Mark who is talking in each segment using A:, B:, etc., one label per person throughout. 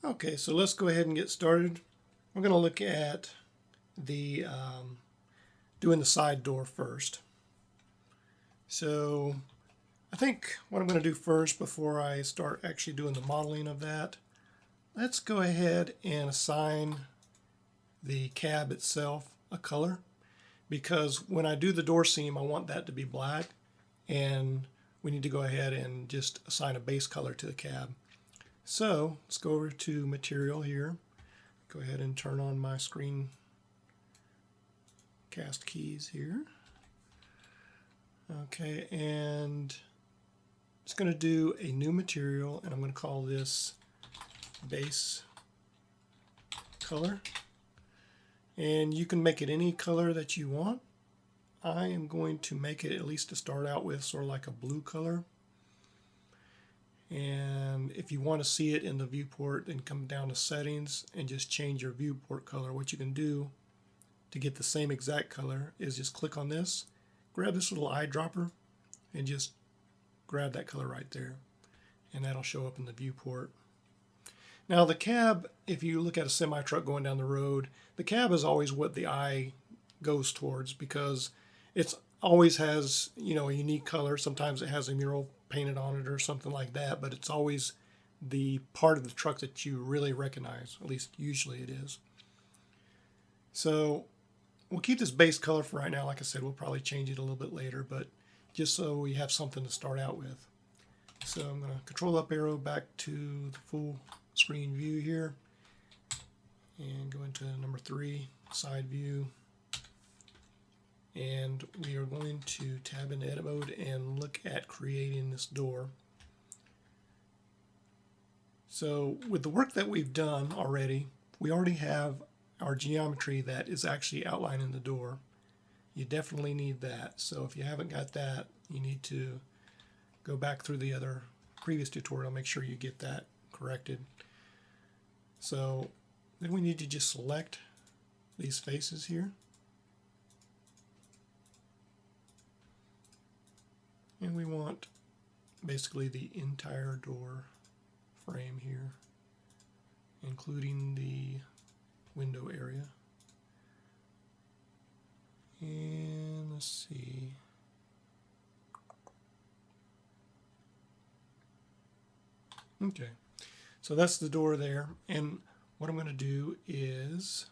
A: Okay, so let's go ahead and get started. We're going to look at the doing the side door first. So I think what I'm going to do first before I start actually doing the modeling of that, let's go ahead and assign the cab itself a color, because when I do the door seam I want that to be black, and we need to go ahead and just assign a base color to the cab. So let's go over to material here. Go ahead and turn on my screen cast keys here. Okay, and it's going to do a new material, and I'm going to call this base color. And you can make it any color that you want. I am going to make it, at least to start out with, sort of like a blue color. And if you want to see it in the viewport, then come down to settings and just change your viewport color. What you can do to get the same exact color is just click on this, grab this little eyedropper, and just grab that color right there. And that'll show up in the viewport. Now the cab, if you look at a semi-truck going down the road, the cab is always what the eye goes towards, because it's always has, you know, a unique color. Sometimes it has a mural painted on it or something like that, but it's always the part of the truck that you really recognize. At least usually it is. So we'll keep this base color for right now. Like I said, we'll probably change it a little bit later, but just so we have something to start out with. So I'm going to control up arrow back to the full screen view here and go into number 3, side view. And we are going to tab into edit mode and look at creating this door. So with the work that we've done already, we already have our geometry that is actually outlining the door. You definitely need that. So if you haven't got that, you need to go back through the other previous tutorial, make sure you get that corrected. So then we need to just select these faces here. And we want basically the entire door frame here, including the window area. And let's see. Okay, so that's the door there. And what I'm going to do is,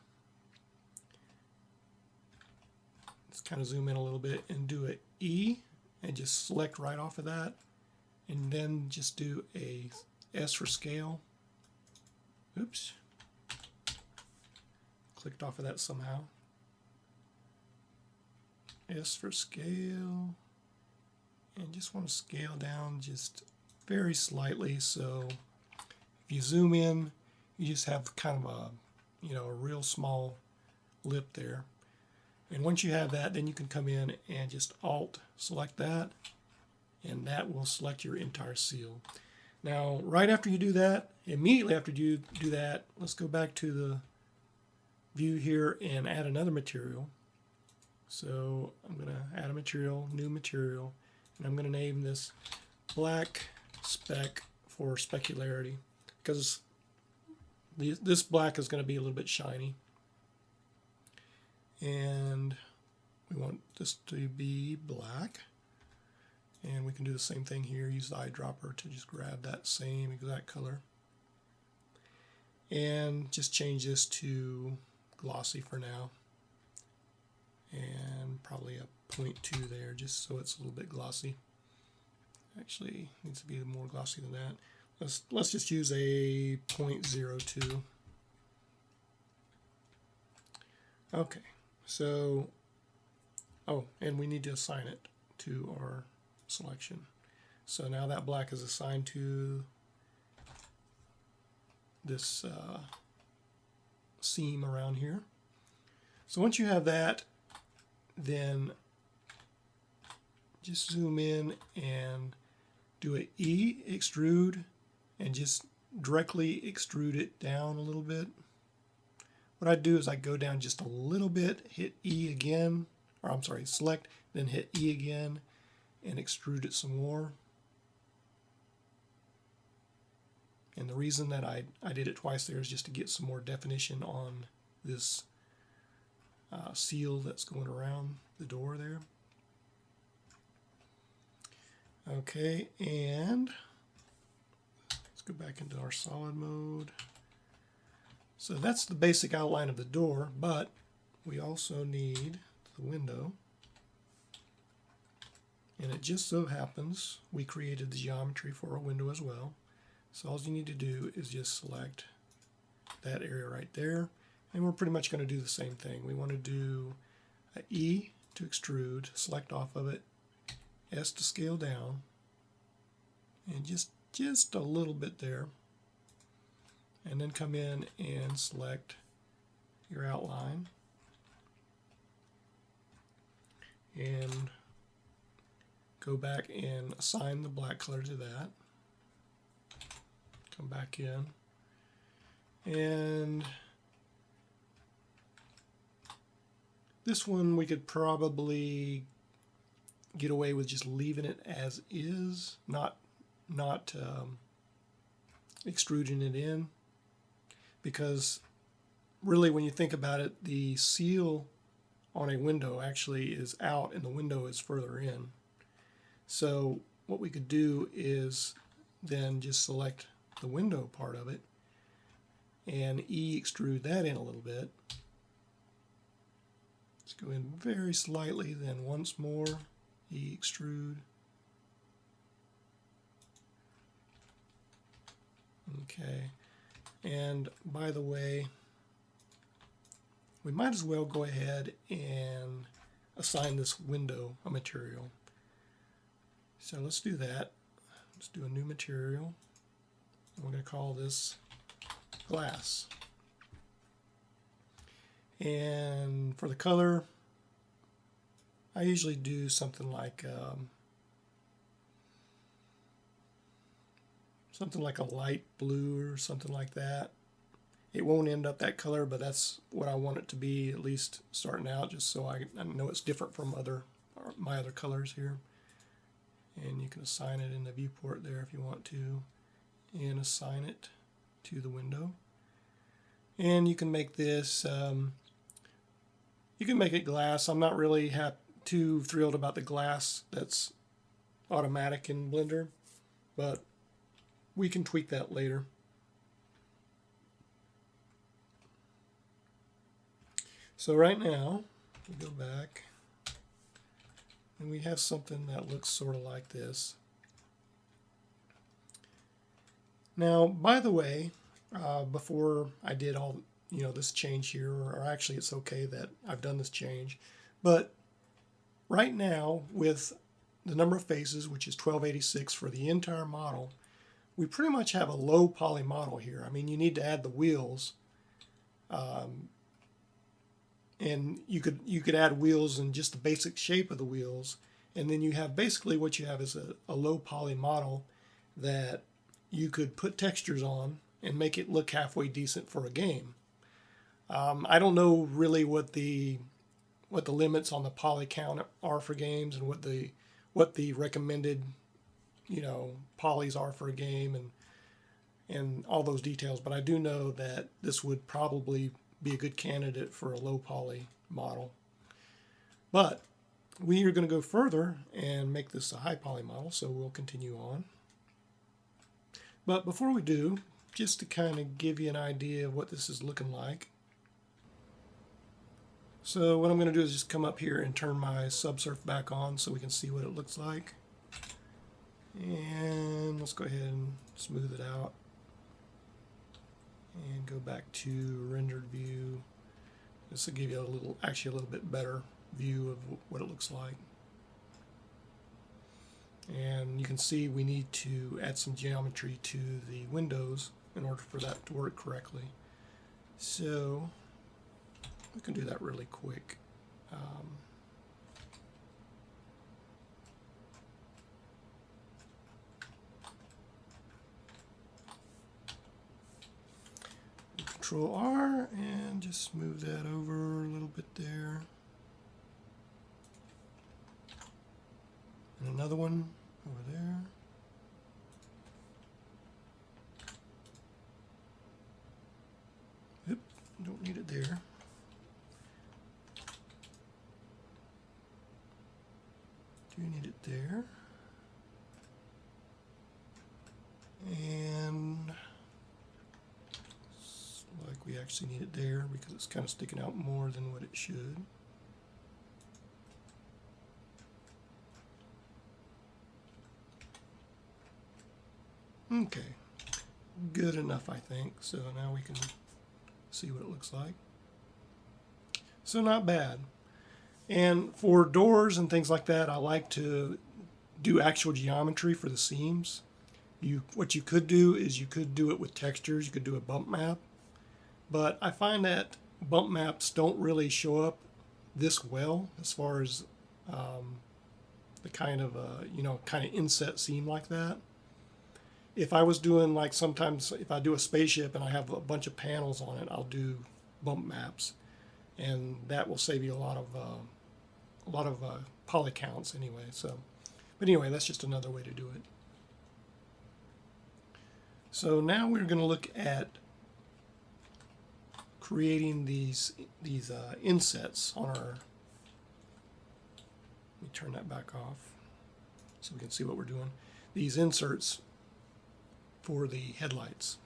A: let's kind of zoom in a little bit and do an E and just select right off of that, and then just do a S for scale. Oops, clicked off of that somehow. S for scale, and just want to scale down just very slightly, so if you zoom in you just have kind of a, you know, a real small lip there. And once you have that, then you can come in and just Alt select that, and that will select your entire seal. Now right after you do that, immediately after you do that, let's go back to the view here and add another material. So I'm going to add a material, new material, and I'm going to name this black spec for specularity, because this black is going to be a little bit shiny. And we want this to be black, and we can do the same thing here, use the eyedropper to just grab that same exact color and just change this to glossy for now, and probably a 0.2 there just so it's a little bit glossy. Actually needs to be more glossy than that. Let's just use a 0.02. Okay, so and we need to assign it to our selection. So now that black is assigned to this seam around here. So once you have that, then just zoom in and do an E, extrude, and just directly extrude it down a little bit. What I do is I go down just a little bit, hit E again, or I'm sorry, select, then hit E again, and extrude it some more. And the reason that I did it twice there is just to get some more definition on this seal that's going around the door there. Okay, and let's go back into our solid mode. So that's the basic outline of the door, but we also need the window. And it just so happens we created the geometry for a window as well. So all you need to do is just select that area right there. And we're pretty much going to do the same thing. We want to do an E to extrude, select off of it, S to scale down, and just a little bit there. And then come in and select your outline. And go back and assign the black color to that. Come back in. And this one we could probably get away with just leaving it as is, not extruding it in, because really when you think about it, the seal on a window actually is out and the window is further in. So what we could do is then just select the window part of it and E extrude that in a little bit. Let's go in very slightly, then once more E extrude. Okay, and by the way, we might as well go ahead and assign this window a material. So let's do that. Let's do a new material. And we're going to call this glass. And for the color, I usually do something like a light blue or something like that. It won't end up that color, but that's what I want it to be, at least starting out, just so I know it's different from my other colors here. And you can assign it in the viewport there if you want to, and assign it to the window. And you can make this, you can make it glass. I'm not really too thrilled about the glass that's automatic in Blender, but we can tweak that later. So right now, we go back, and we have something that looks sort of like this. Now, by the way, before I did all this change here, or actually it's okay that I've done this change, but right now with the number of faces, which is 1286 for the entire model, we pretty much have a low poly model here. I mean, you need to add the wheels, and you could add wheels in just the basic shape of the wheels, and then you have basically what you have is a low poly model that you could put textures on and make it look halfway decent for a game. I don't know really what the limits on the poly count are for games, and what the recommended polys are for a game, and all those details, but I do know that this would probably be a good candidate for a low poly model. But we are going to go further and make this a high poly model, so we'll continue on. But before we do, just to kind of give you an idea of what this is looking like. So what I'm going to do is just come up here and turn my subsurf back on so we can see what it looks like. And let's go ahead and smooth it out. And go back to rendered view. This will give you actually a little bit better view of what it looks like. And you can see we need to add some geometry to the windows in order for that to work correctly. So we can do that really quick. Control R and just move that over a little bit there. And another one over there. don't need it there. Do need it there. And like we actually need it there because it's kind of sticking out more than what it should. Okay, good enough, I think. So now we can see what it looks like. So not bad. And for doors and things like that, I like to do actual geometry for the seams. What you could do is you could do it with textures. You could do a bump map. But I find that bump maps don't really show up this well as far as the kind of kind of inset seam like that. If I was doing, like, sometimes if I do a spaceship and I have a bunch of panels on it, I'll do bump maps, and that will save you a lot of poly counts anyway. So, but anyway, that's just another way to do it. So now we're going to look at creating these insets on our. Let me turn that back off so we can see what we're doing. These inserts for the headlights.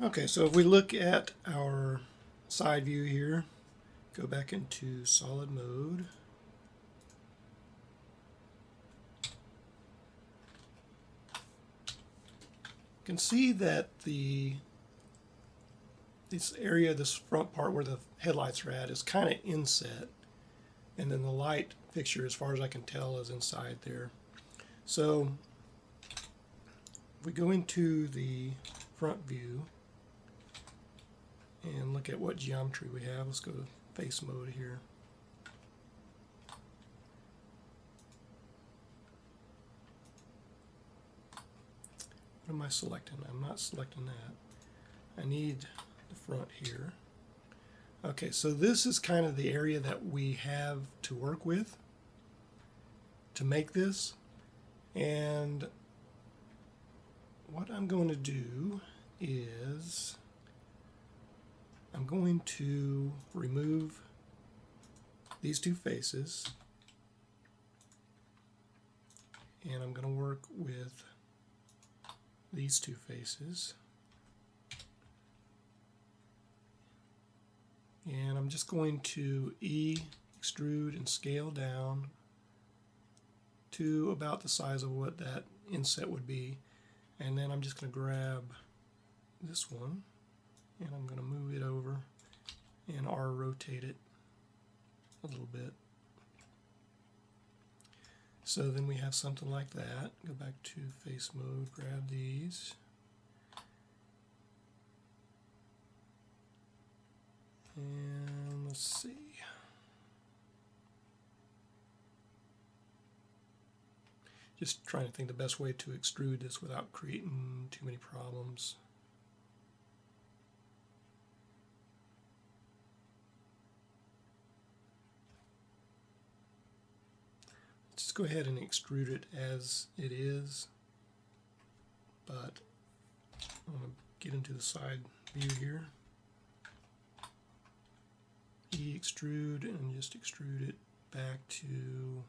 A: Okay, so if we look at our side view here, go back into solid mode. You can see that this area, this front part where the headlights are at, is kind of inset, and then the light fixture, as far as I can tell, is inside there. So if we go into the front view and look at what geometry we have, let's go to face mode here. What am I selecting? I'm not selecting that. I need the front here. Okay, so this is kind of the area that we have to work with to make this. And what I'm going to do is I'm going to remove these two faces, and I'm going to work with these two faces, and I'm just going to extrude and scale down to about the size of what that inset would be. And then I'm just going to grab this one, and I'm going to move it over and rotate it a little bit. So then we have something like that. Go back to face mode, grab these. And let's see. Just trying to think the best way to extrude this without creating too many problems. Let's just go ahead and extrude it as it is, but I'm going to get into the side view here. Extrude and just extrude it back to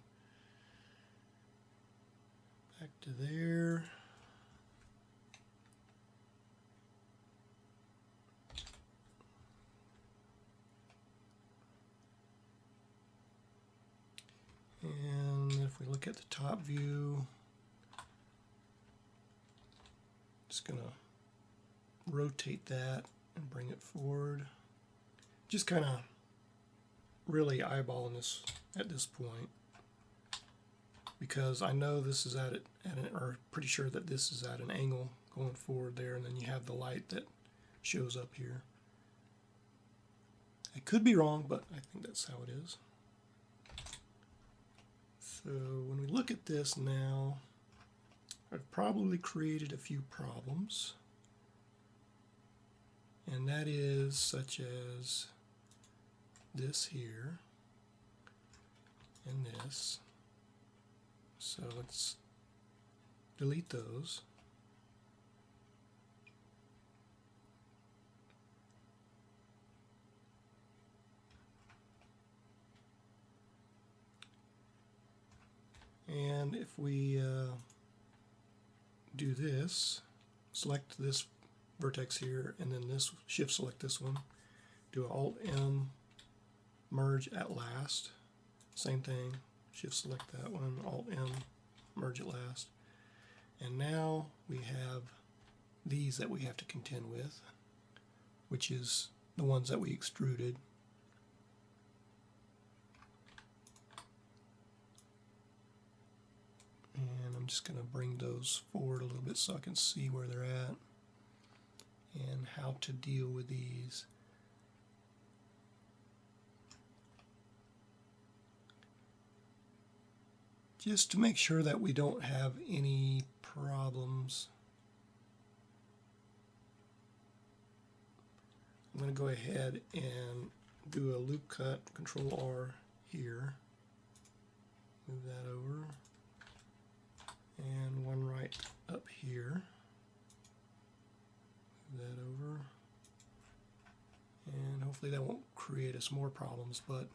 A: there. And if we look at the top view, just going to rotate that and bring it forward. Just kind of really eyeballing this at this point, because I know this is or pretty sure that this is at an angle going forward there, and then you have the light that shows up here. I could be wrong, but I think that's how it is. So when we look at this now, I've probably created a few problems, and that is such as this here and this. So let's delete those. And if we do this, select this vertex here, and then this, shift select this one, do Alt M, merge at last, same thing, shift select that one, Alt M, merge at last. And now we have these that we have to contend with, which is the ones that we extruded. And I'm just going to bring those forward a little bit so I can see where they're at and how to deal with these. Just to make sure that we don't have any problems. I'm going to go ahead and do a loop cut, Control R here, move that over, and one right up here, move that over, and hopefully that won't create us more problems, but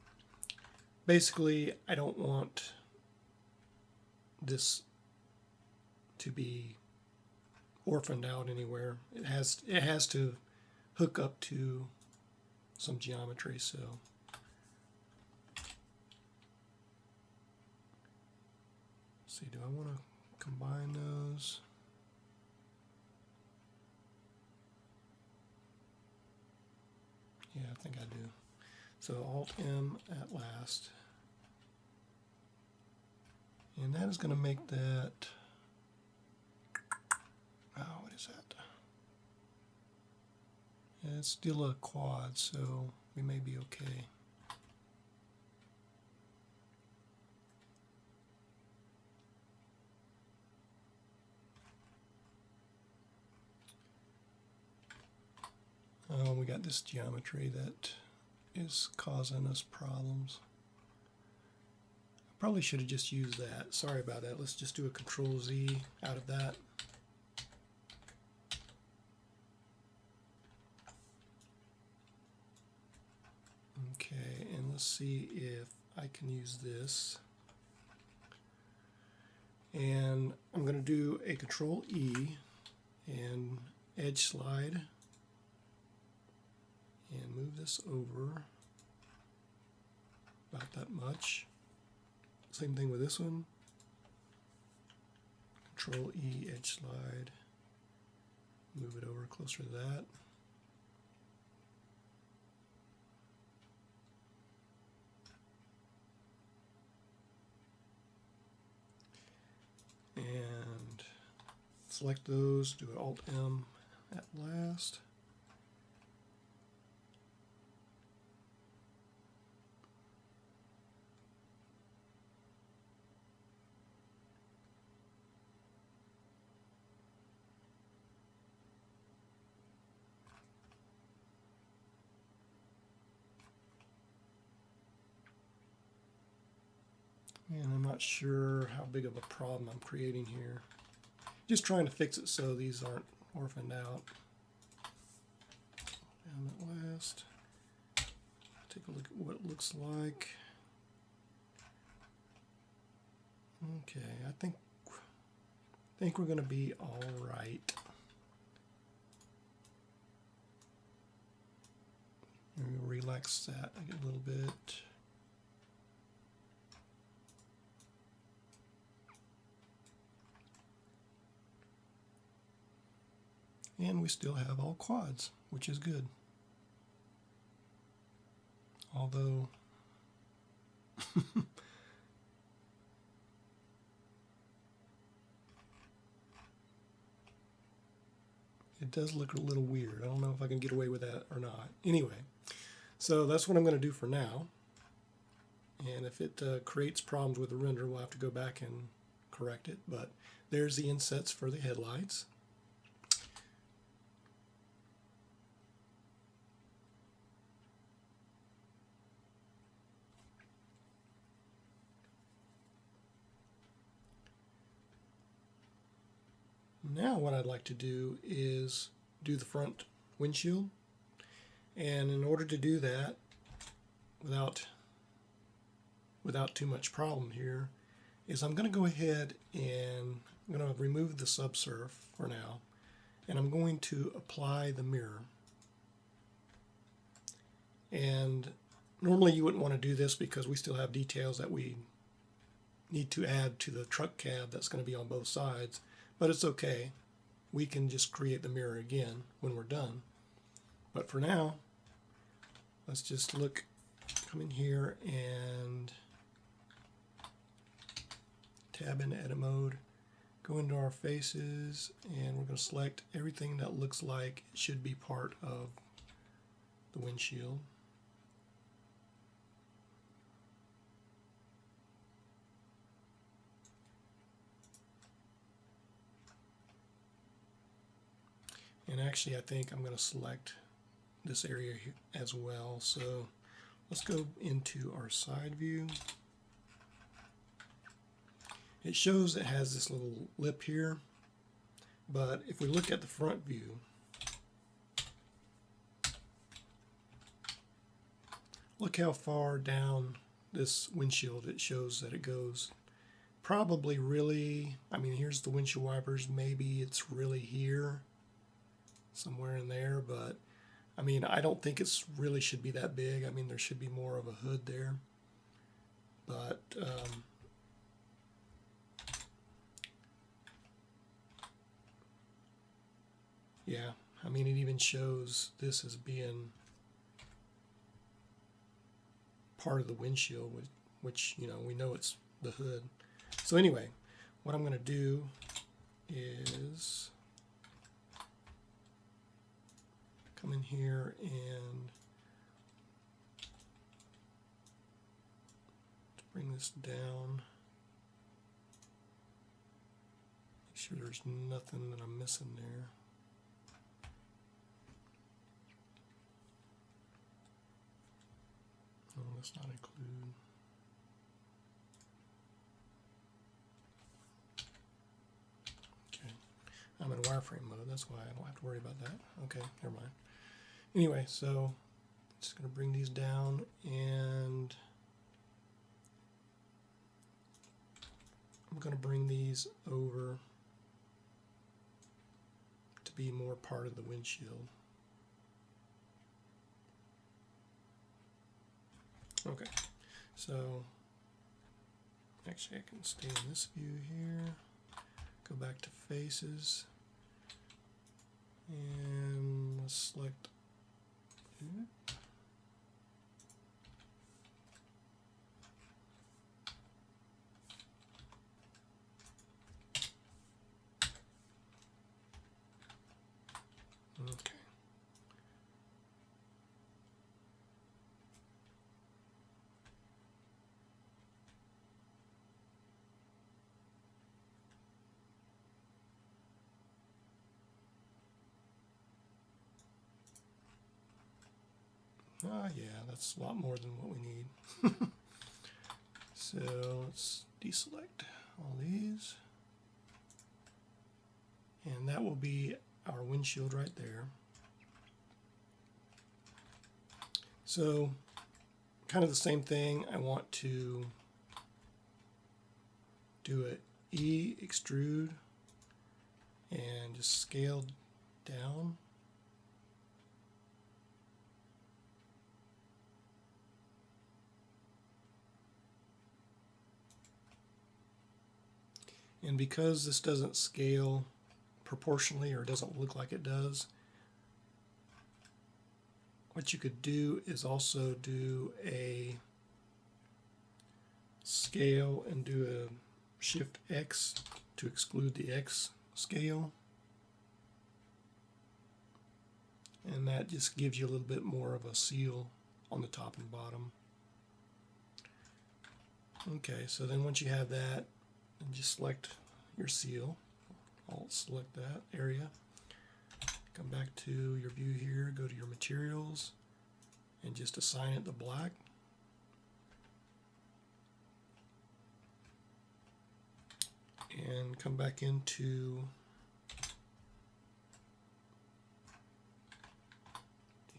A: basically I don't want this to be orphaned out anywhere. It has to hook up to some geometry, so let's see, do I want to combine those? Yeah, I think I do. So Alt M at last. And that is going to make that, what is that? It's still a quad, so we may be okay. We got this geometry that is causing us problems. Probably should have just used that. Sorry about that. Let's just do a Control Z out of that. Okay, and let's see if I can use this. And I'm going to do a Control E and edge slide and move this over about that much. Same thing with this one. Control E, edge slide, move it over closer to that. And select those, do Alt M at last. And I'm not sure how big of a problem I'm creating here. Just trying to fix it so these aren't orphaned out. And at last, take a look at what it looks like. Okay, I think we're going to be all right. Let me relax that a little bit. And we still have all quads, which is good. Although it does look a little weird. I don't know if I can get away with that or not. Anyway, so that's what I'm going to do for now. And if it creates problems with the render, we'll have to go back and correct it. But there's the insets for the headlights. Now what I'd like to do is do the front windshield, and in order to do that without too much problem here, is I'm going to go ahead and I'm going to remove the subsurf for now, and I'm going to apply the mirror. And normally you wouldn't want to do this because we still have details that we need to add to the truck cab that's going to be on both sides, but it's okay. We can just create the mirror again when we're done. But for now, let's just come in here and tab into edit mode, go into our faces, and we're going to select everything that looks like it should be part of the windshield. And actually I think I'm going to select this area as well. So let's go into our side view. It shows it has this little lip here, but if we look at the front view, look how far down this windshield it shows that it goes. Probably really, I mean, here's the windshield wipers, maybe it's really here, somewhere in there, but I mean, I don't think it's really should be that big. I mean, there should be more of a hood there, but yeah, I mean, it even shows this as being part of the windshield, which, you know, we know it's the hood. So anyway, what I'm going to do is come in here and bring this down. Make sure there's nothing that I'm missing there. Oh, let's not include. Okay, I'm in wireframe mode, that's why I don't have to worry about that. Okay, never mind. Anyway, so just going to bring these down, and I'm going to bring these over to be more part of the windshield. Okay, so actually I can stay in this view here, go back to faces, and let's select okay. Ah, yeah, that's a lot more than what we need. So let's deselect all these. And that will be our windshield right there. So kind of the same thing. I want to do a E extrude and just scale down. And because this doesn't scale proportionally, or doesn't look like it does, what you could do is also do a scale and do a Shift X to exclude the X scale. And that just gives you a little bit more of a seal on the top and bottom. Okay, so then once you have that, and just select your seal. Alt select that area. Come back to your view here, go to your materials, and just assign it the black. And come back into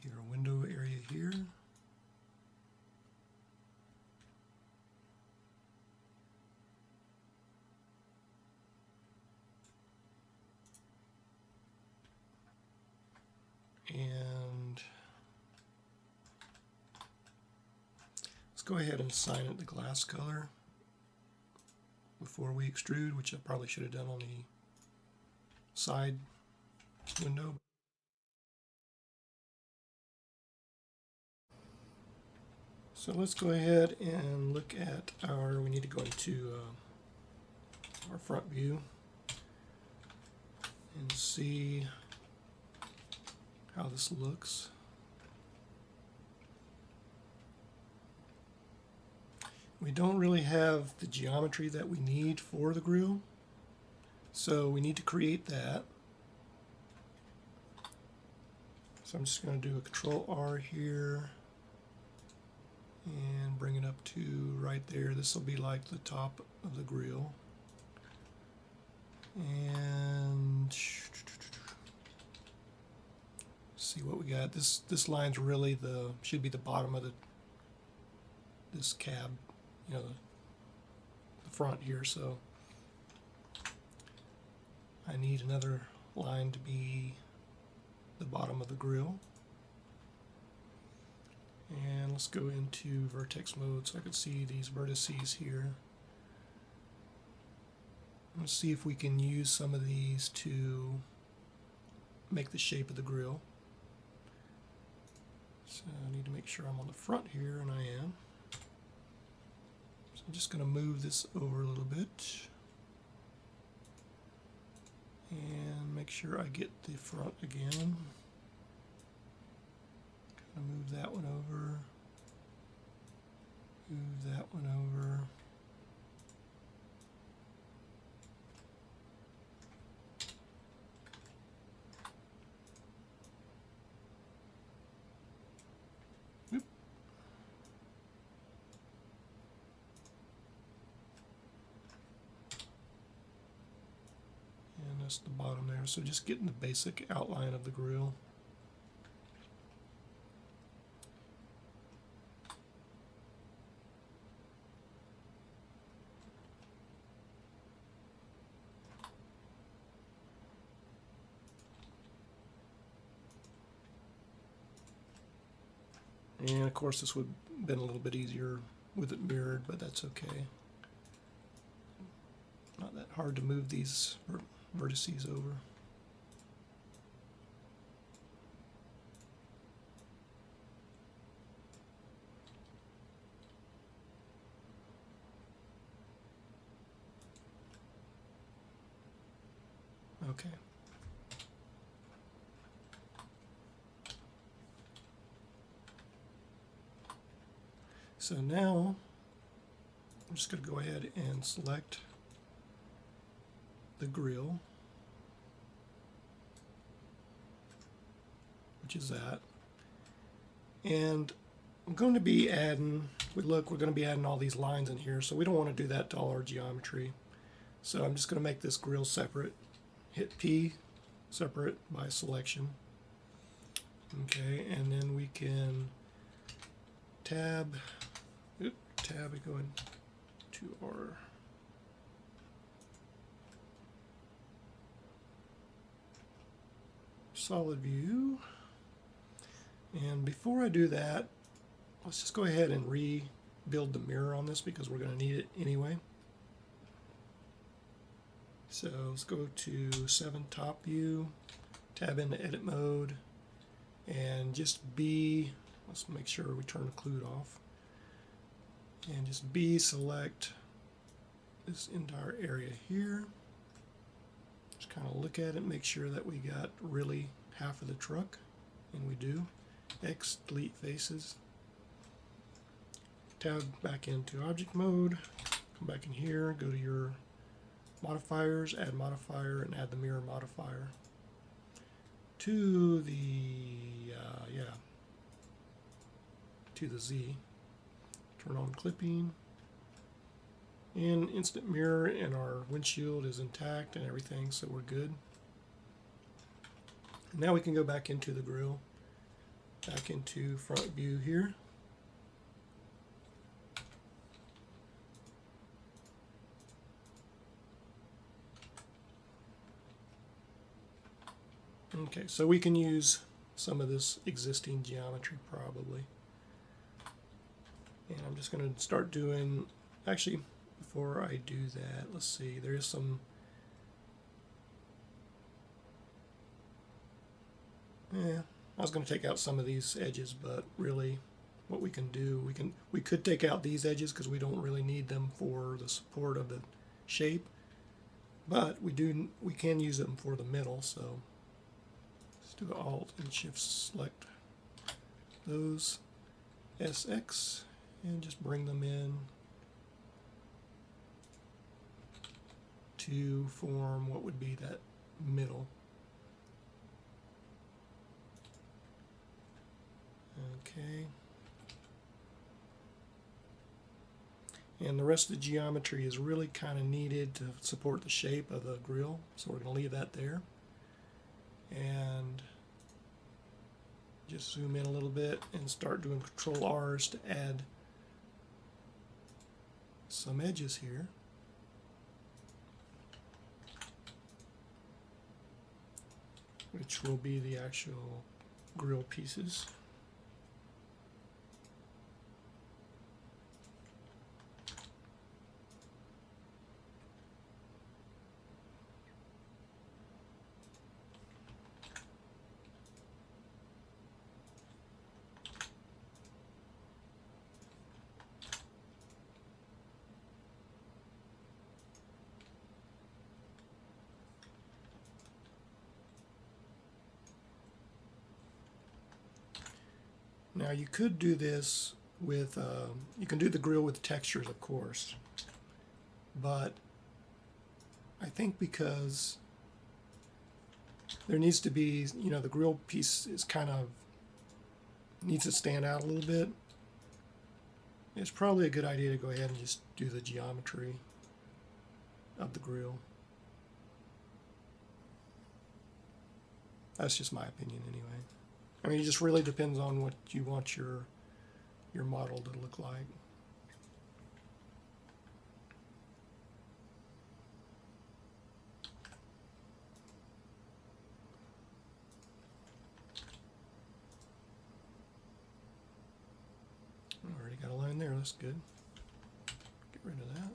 A: your window area here. go ahead and assign it the glass color before we extrude, which I probably should have done on the side window. So let's go ahead and look at we need to go into our front view and see how this looks. We don't really have the geometry that we need for the grill, so we need to create that. So I'm just going to do a Control R here and bring it up to right there. This will be like the top of the grill. And see what we got. This line's really should be the bottom of this cab, you know, the front here. So I need another line to be the bottom of the grill. And let's go into vertex mode so I can see these vertices here. Let's see if we can use some of these to make the shape of the grill. So I need to make sure I'm on the front here, and I am. So I'm just going to move this over a little bit and make sure I get the front again. Kind of move that one over, move that one over. That's the bottom there. So just getting the basic outline of the grill. And of course this would have been a little bit easier with it mirrored, but that's okay. Not that hard to move these vertices over. Okay. So now I'm just going to go ahead and select the grill, which is that, and I'm going to be adding, we're going to be adding all these lines in here, so we don't want to do that to all our geometry. So I'm just going to make this grill separate. Hit P, separate by selection. Okay, and then we can tab, we go into our solid view. And before I do that, let's just go ahead and rebuild the mirror on this because we're going to need it anyway. So let's go to 7 top view, tab into edit mode, and just let's make sure we turn occlude off, and just select this entire area here. Just kind of look at it, make sure that we got really half of the truck, and we do. X, delete faces. Tab back into object mode, come back in here, go to your modifiers, add modifier, and add the mirror modifier to the Z. Turn on clipping, and instant mirror, and our windshield is intact and everything, so we're good. And now we can go back into the grill, back into front view here. Okay, so we can use some of this existing geometry probably. And I'm just going to start doing, actually, before I do that, let's see, there is some, I was going to take out some of these edges, but really what we can do, we could take out these edges because we don't really need them for the support of the shape, but we can use them for the middle. So let's do Alt and Shift select those SX and just bring them in to form what would be that middle. Okay. And the rest of the geometry is really kind of needed to support the shape of the grill, so we're going to leave that there. And just zoom in a little bit and start doing Control R's to add some edges here. Which will be the actual grill pieces. Now you could do this with, you can do the grill with textures, of course, but I think because there needs to be, you know, the grill piece is kind of, needs to stand out a little bit, it's probably a good idea to go ahead and just do the geometry of the grill. That's just my opinion anyway. I mean, it just really depends on what you want your model to look like. Already got a line there, that's good. Get rid of that.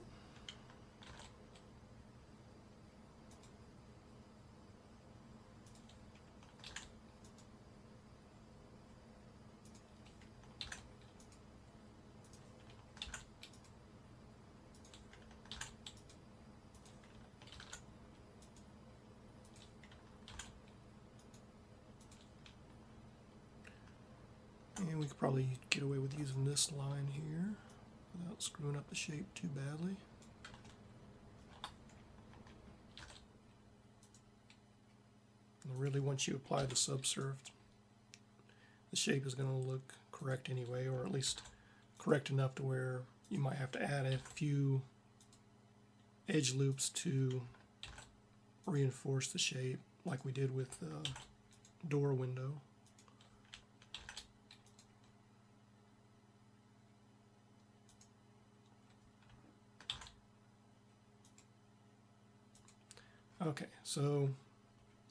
A: And we could probably get away with using this line here without screwing up the shape too badly. And really, once you apply the subsurf, the shape is going to look correct anyway, or at least correct enough to where you might have to add a few edge loops to reinforce the shape, like we did with the door window. Okay, so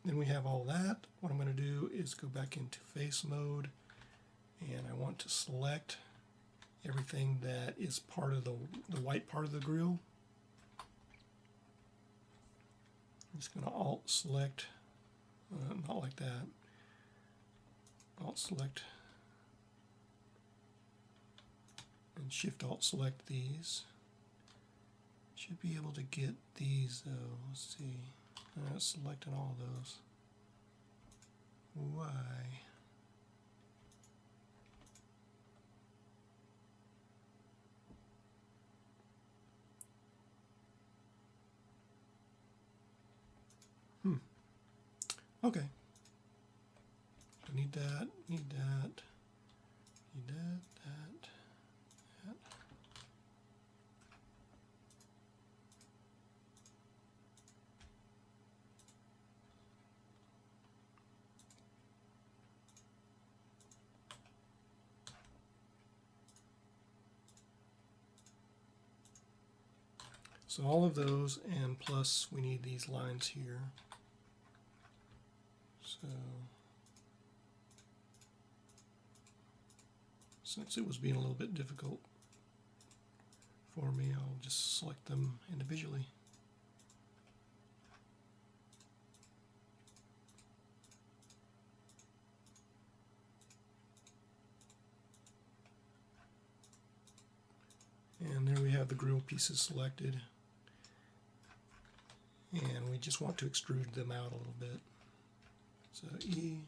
A: then we have all that. What I'm going to do is go back into face mode, and I want to select everything that is part of the white part of the grill. I'm just going to Alt select, not like that, Alt select and Shift Alt select these. Should be able to get these though. Let's see. I'm not selecting all those. Why? Okay. So need that, need that, need that, that. So all of those, and plus we need these lines here. So since it was being a little bit difficult for me. I'll just select them individually. And there we have the grill pieces selected. And we just want to extrude them out a little bit. So E,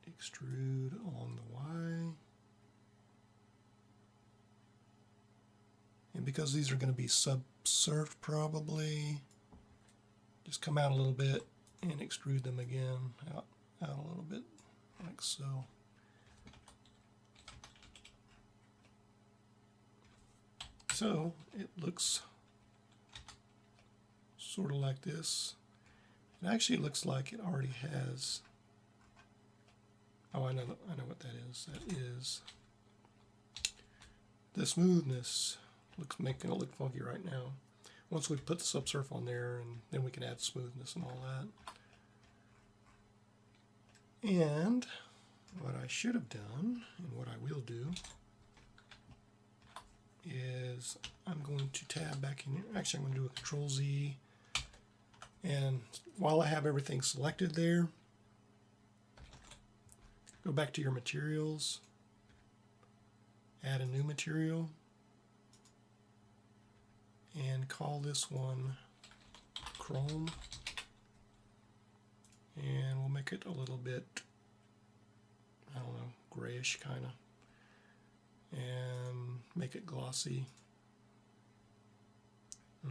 A: extrude along the Y. And because these are going to be subsurfed probably, just come out a little bit and extrude them again, out a little bit, like so. So it looks sort of like this. It actually looks like it already has. Oh, I know what that is. That is the smoothness. Making it look funky right now. Once we put the subsurf on there, and then we can add smoothness and all that. And what I should have done, and what I will do, is I'm going to tab back in here. Actually, I'm going to do a Control Z. And while I have everything selected there, go back to your materials, add a new material, and call this one Chrome. And we'll make it a little bit, I don't know, grayish kind of. And make it glossy.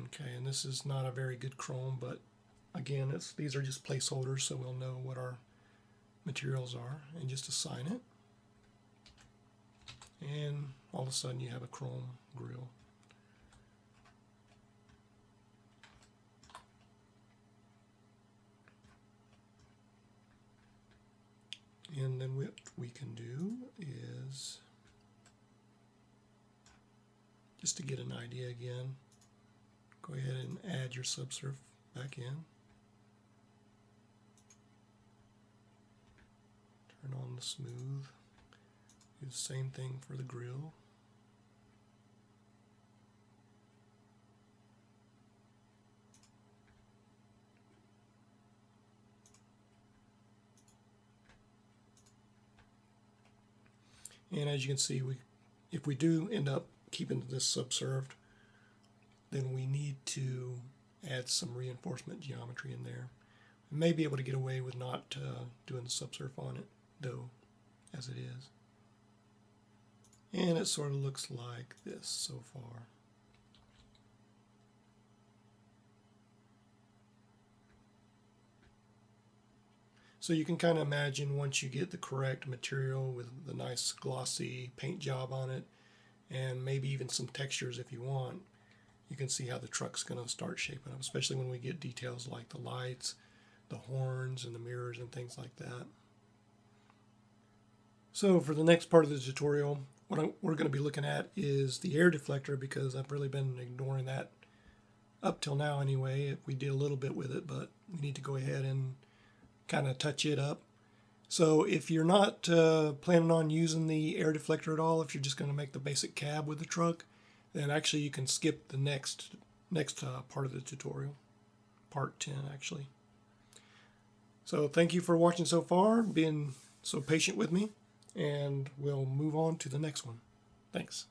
A: Okay, and this is not a very good chrome, but again, these are just placeholders, so we'll know what our materials are, and just assign it. And all of a sudden you have a chrome grill. And then what we can do is, just to get an idea again, go ahead and add your subsurf back in. Turn on the smooth. Do the same thing for the grill. And as you can see, if we do end up keeping this subsurfed, then we need to add some reinforcement geometry in there. We may be able to get away with not doing the subsurf on it, though, as it is. And it sort of looks like this so far. So you can kind of imagine, once you get the correct material with the nice glossy paint job on it, and maybe even some textures if you want, you can see how the truck's going to start shaping up, especially when we get details like the lights, the horns, and the mirrors and things like that. So for the next part of the tutorial, what we're going to be looking at is the air deflector, because I've really been ignoring that up till now anyway. We did a little bit with it, but we need to go ahead and kind of touch it up. So if you're not planning on using the air deflector at all, if you're just going to make the basic cab with the truck, then actually you can skip the next part of the tutorial, part 10 actually. So thank you for watching so far, being so patient with me, and we'll move on to the next one. Thanks.